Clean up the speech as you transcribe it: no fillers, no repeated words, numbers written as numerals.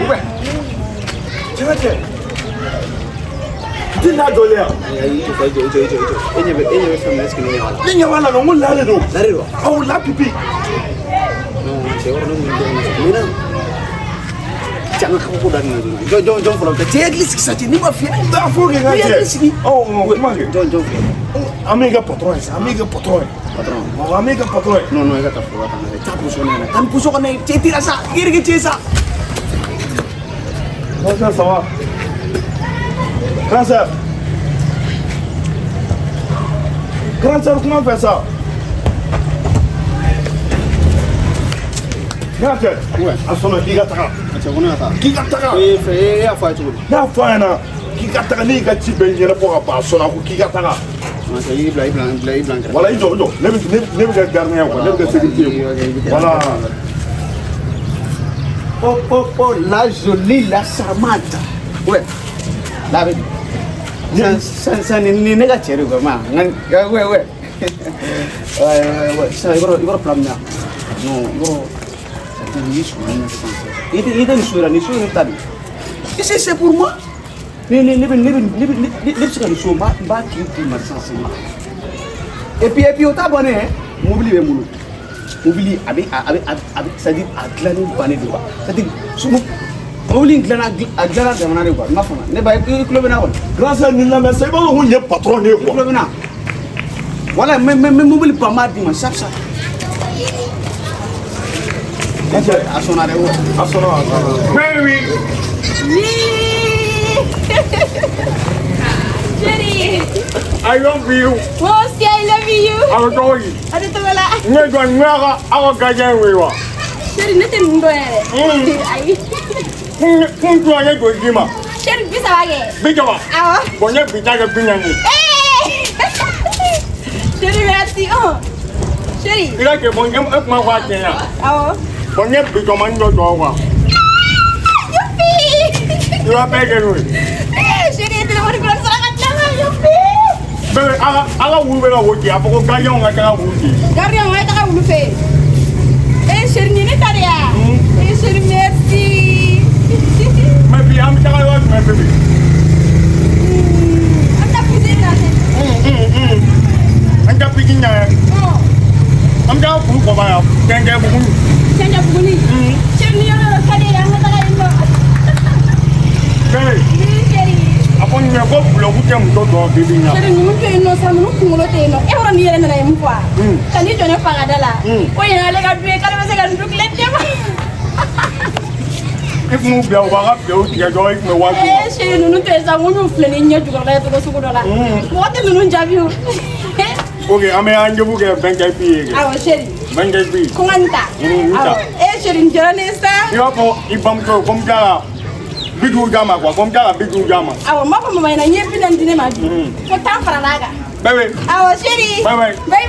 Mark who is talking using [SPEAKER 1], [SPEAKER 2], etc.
[SPEAKER 1] Ouais. Tu vas dire. Tu n'as dolé. Il on l'a le dos. Oh, la pipi. Jangan kamu dan jom pulang ke Ceglis saja ni mafia. Tak boleh ngaji. Oh, mana? Jom. Amiga patron. Oh, amiga patron. No, ega tak pulang tanah. Capu sona. Kan pusok kan ceti rasa. Kiri ke cesa. Masa sama. Grandeur comment faire ça? Grandeur. Ouais. À son avis, Kikataka.
[SPEAKER 2] Ya fa tu.
[SPEAKER 1] Na fana. Kikataka ni ka ci ben yela pour pas sona ko kikataka.
[SPEAKER 2] Masa yi blanc.
[SPEAKER 1] Voilà, ido. Ne ga garner ko, ne ga sécurité. Voilà.
[SPEAKER 2] Oh, la jolie, la charmante. Ouais. La belle. Ça ni nega chéri quoi, ma. Ouais. Ouais. Ça il va prendre là. Non. C'est pour moi. Et puis au tabonné, mobile avec c'est-à-dire à glaner bané de quoi. C'est-à-dire mobile glana de mané quoi. Ma femme, ne ba club na won.
[SPEAKER 1] Grâce à Nina mais c'est bon on est patron ne quoi.
[SPEAKER 2] Club na. Voilà, mais mobile pas mal dit ça. Asona.
[SPEAKER 1] Oui.
[SPEAKER 3] Jerry.
[SPEAKER 1] I love you.
[SPEAKER 3] Mosi, I love you.
[SPEAKER 1] I adore you.
[SPEAKER 3] Ada tawala.
[SPEAKER 1] Ngego ngara awa gaje wewa.
[SPEAKER 3] Jerry nete ndo yare. Ai.
[SPEAKER 1] Kun tu ane go gima.
[SPEAKER 3] Jerry bisa wage.
[SPEAKER 1] Bijawa.
[SPEAKER 3] Awa.
[SPEAKER 1] Bonye bitaga pinyangi.
[SPEAKER 3] Jerry merci. Oh. Jerry.
[SPEAKER 1] Ila ke bonye ma wa tenya.
[SPEAKER 3] Awa.
[SPEAKER 1] Bonye bijoma ndo do wa.
[SPEAKER 3] Yupi.
[SPEAKER 1] Tu vas payer nous.
[SPEAKER 3] Jerry te lo voy a contar la yupi.
[SPEAKER 1] Bebe ala wulu bela woji apoko gayon nga kala wuji.
[SPEAKER 3] Garion wa ta wulu fe. Jerry ni taria. Jerry merci.
[SPEAKER 1] Mais bi am ta wa me bebe.
[SPEAKER 3] Anda pisina.
[SPEAKER 1] Anda piginya. Am da fu ko ba ya. Kenge bu.
[SPEAKER 3] Kenge bu ni. Jerry yo lo kade ya ngata ka ndo.
[SPEAKER 1] Bebe.
[SPEAKER 3] Jerry.
[SPEAKER 1] Apon me ko bulo ku tem do do bibinya.
[SPEAKER 3] Jerry ni mutu ino sa mu kungulo te ino. E wora ni yele na yemu kwa. Kani jone fanga dala. Ko yana le ga duwe kala be se ga nduk le tema.
[SPEAKER 1] If mu bia wa ga bia o ti ga do ik me wa.
[SPEAKER 3] Jerry nunu te sa mu nu fleni nya jugo la to su ko dola. Mo te nunu jabiu.
[SPEAKER 1] Okay, ame anje bu ke bengai pi.
[SPEAKER 3] Awo Jerry.
[SPEAKER 1] Bengai pi.
[SPEAKER 3] Kunganta. Awo. Jerry njone sa.
[SPEAKER 1] Yo ko ibam ko kom jala. Bidu jama kwa kom jala bidu jama.
[SPEAKER 3] Awo mako mama ina nyepi na ndine maji. Ko tan fara naga.
[SPEAKER 1] Bebe.
[SPEAKER 3] Awo Jerry.
[SPEAKER 1] Bye.
[SPEAKER 3] Bye.